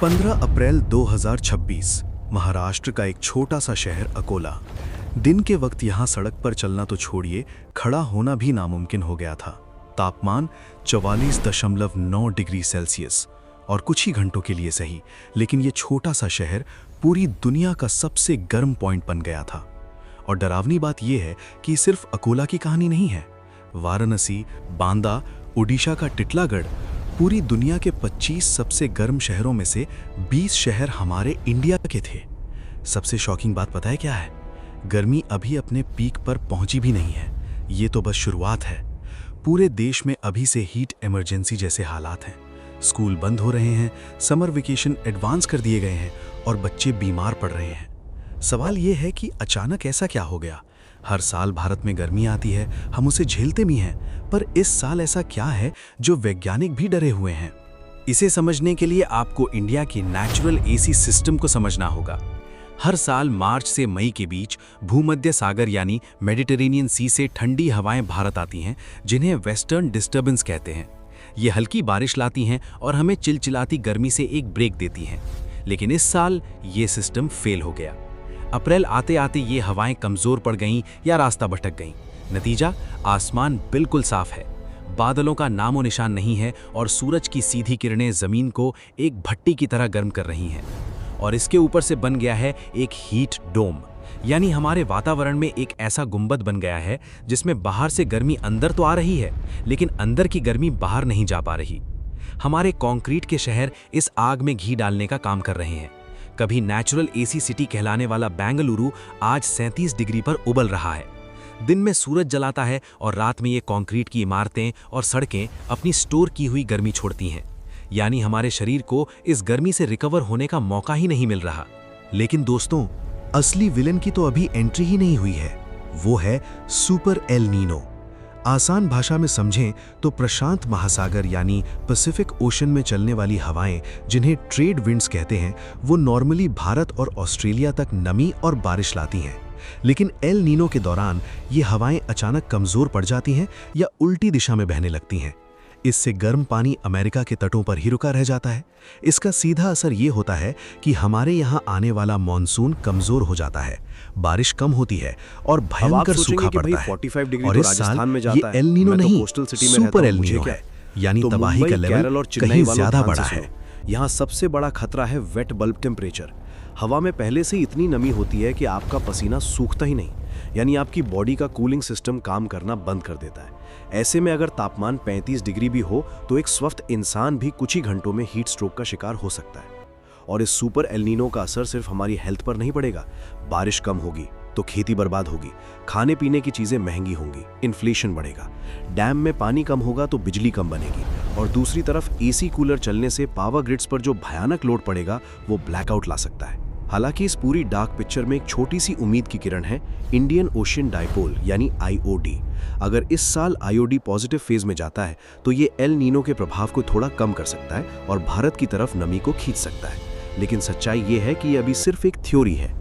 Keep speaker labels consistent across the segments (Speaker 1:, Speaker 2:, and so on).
Speaker 1: 15 अप्रैल 2026 महाराष्ट्र का एक छोटा सा शहर अकोला। दिन के वक्त यहाँ सड़क पर चलना तो छोड़िए, खड़ा होना भी नामुमकिन हो गया था। तापमान 44.9 डिग्री सेल्सियस, और कुछ ही घंटों के लिए सही, लेकिन ये छोटा सा शहर पूरी दुनिया का सबसे गर्म पॉइंट बन गया था। और डरावनी बात यह है कि सिर्फ अकोला की कहानी नहीं है। वाराणसी, बांदा, ओडिशा का टिटलागढ़, पूरी दुनिया के 25 सबसे गर्म शहरों में से 20 शहर हमारे इंडिया के थे। सबसे शॉकिंग बात पता है क्या है? गर्मी अभी अपने पीक पर पहुंची भी नहीं है। ये तो बस शुरुआत है। पूरे देश में अभी से हीट इमरजेंसी जैसे हालात हैं। स्कूल बंद हो रहे हैं, समर वेकेशन एडवांस कर दिए गए हैं और बच्चे बीमार पड़ रहे हैं। सवाल ये है कि अचानक ऐसा क्या हो गया? हर साल भारत में गर्मी आती है, हम उसे झेलते भी हैं, पर इस साल ऐसा क्या है जो वैज्ञानिक भी डरे हुए हैं? इसे समझने के लिए आपको इंडिया के नेचुरल एसी सिस्टम को समझना होगा। हर साल मार्च से मई के बीच भूमध्य सागर यानी मेडिटेरेनियन सी से ठंडी हवाएं भारत आती हैं, जिन्हें वेस्टर्न डिस्टर्बेंस कहते हैं। ये हल्की बारिश लाती हैं और हमें चिलचिलाती गर्मी से एक ब्रेक देती हैं। लेकिन इस साल ये सिस्टम फेल हो गया। अप्रैल आते आते ये हवाएं कमजोर पड़ गईं या रास्ता भटक गईं। नतीजा, आसमान बिल्कुल साफ है, बादलों का नामो निशान नहीं है और सूरज की सीधी किरणें जमीन को एक भट्टी की तरह गर्म कर रही हैं। और इसके ऊपर से बन गया है एक हीट डोम, यानी हमारे वातावरण में एक ऐसा गुंबद बन गया है जिसमें बाहर से गर्मी अंदर तो आ रही है, लेकिन अंदर की गर्मी बाहर नहीं जा पा रही। हमारे कंक्रीट के शहर इस आग में घी डालने का काम कर रहे हैं। कभी नेचुरल एसी सिटी कहलाने वाला बेंगलुरु आज 37 डिग्री पर उबल रहा है। दिन में सूरज जलाता है और रात में ये कंक्रीट की इमारतें और सड़कें अपनी स्टोर की हुई गर्मी छोड़ती हैं। यानी हमारे शरीर को इस गर्मी से रिकवर होने का मौका ही नहीं मिल रहा। लेकिन दोस्तों, असली विलेन की तो अभी एंट्री ही नहीं हुई है। वो है सुपर एल नीनो। आसान भाषा में समझें तो प्रशांत महासागर यानी पैसिफिक ओशन में चलने वाली हवाएं, जिन्हें ट्रेड विंड्स कहते हैं, वो नॉर्मली भारत और ऑस्ट्रेलिया तक नमी और बारिश लाती हैं। लेकिन एल नीनो के दौरान ये हवाएं अचानक कमजोर पड़ जाती हैं या उल्टी दिशा में बहने लगती हैं। इससे गर्म पानी अमेरिका के तटों पर ही रुका रह जाता है। इसका सीधा असर ये होता है कि हमारे यहाँ आने वाला मॉनसून कमजोर हो जाता है, बारिश कम होती है और भयंकर सूखा पड़ता है। और इस साल ये एल नीनो नहीं, सुपर एल नीनो है, यानी तबाही का लेवल कहीं ज्यादा बड़ा है।
Speaker 2: यहाँ सबसे बड़ा खतरा है वेट बल्ब टेम्परेचर। हवा में पहले से इतनी नमी होती है कि आपका पसीना सूखता ही नहीं, यानी आपकी बॉडी का कूलिंग सिस्टम काम करना बंद कर देता है। ऐसे में अगर तापमान 35 डिग्री भी हो तो एक स्वस्थ इंसान भी कुछ ही घंटों में हीट स्ट्रोक का शिकार हो सकता है। और इस सुपर एल नीनो का असर सिर्फ हमारी हेल्थ पर नहीं पड़ेगा। बारिश कम होगी तो खेती बर्बाद होगी, खाने पीने की चीजें महंगी होंगी, इन्फ्लेशन बढ़ेगा, डैम में पानी कम होगा तो बिजली कम बनेगी, और दूसरी तरफ एसी कूलर चलने से पावर ग्रिड्स पर जो भयानक लोड पड़ेगा वो ब्लैकआउट ला सकता है। हालांकि इस पूरी डार्क पिक्चर में एक छोटी सी उम्मीद की किरण है, इंडियन ओशियन डाइपोल यानी आईओडी। अगर इस साल आईओडी पॉजिटिव फेज में जाता है तो ये एल नीनो के प्रभाव को थोड़ा कम कर सकता है और भारत की तरफ नमी को खींच सकता है। लेकिन सच्चाई ये है कि ये अभी सिर्फ एक थ्योरी है।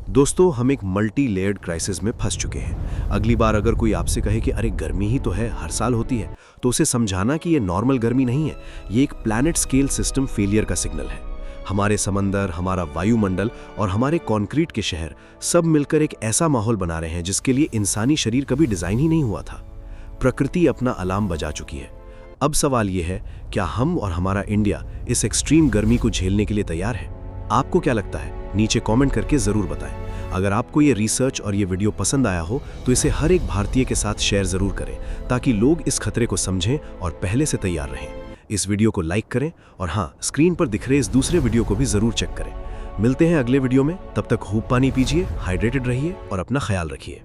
Speaker 2: दोस्तों, हम एक मल्टी लेयर्ड क्राइसिस में फंस चुके हैं। अगली बार अगर कोई आपसे कहे कि अरे गर्मी ही तो है, हर साल होती है, तो उसे समझाना कि ये नॉर्मल गर्मी नहीं है, ये एक प्लैनेट स्केल सिस्टम फेलियर का सिग्नल है। हमारे समंदर, हमारा वायुमंडल और हमारे कंक्रीट के शहर सब मिलकर एक ऐसा माहौल बना रहे हैं जिसके लिए इंसानी शरीर कभी डिजाइन ही नहीं हुआ था। प्रकृति अपना अलार्म बजा चुकी है। अब सवाल यह है, क्या हम और हमारा इंडिया इस एक्सट्रीम गर्मी को झेलने के लिए तैयार है? आपको क्या लगता है? नीचे कमेंट करके जरूर बताएं। अगर आपको ये रिसर्च और ये वीडियो पसंद आया हो तो इसे हर एक भारतीय के साथ शेयर जरूर करें, ताकि लोग इस खतरे को समझें और पहले से तैयार रहें। इस वीडियो को लाइक करें और हाँ, स्क्रीन पर दिख रहे इस दूसरे वीडियो को भी जरूर चेक करें। मिलते हैं अगले वीडियो में, तब तक खूब पानी पीजिए, हाइड्रेटेड रहिए और अपना ख्याल रखिए।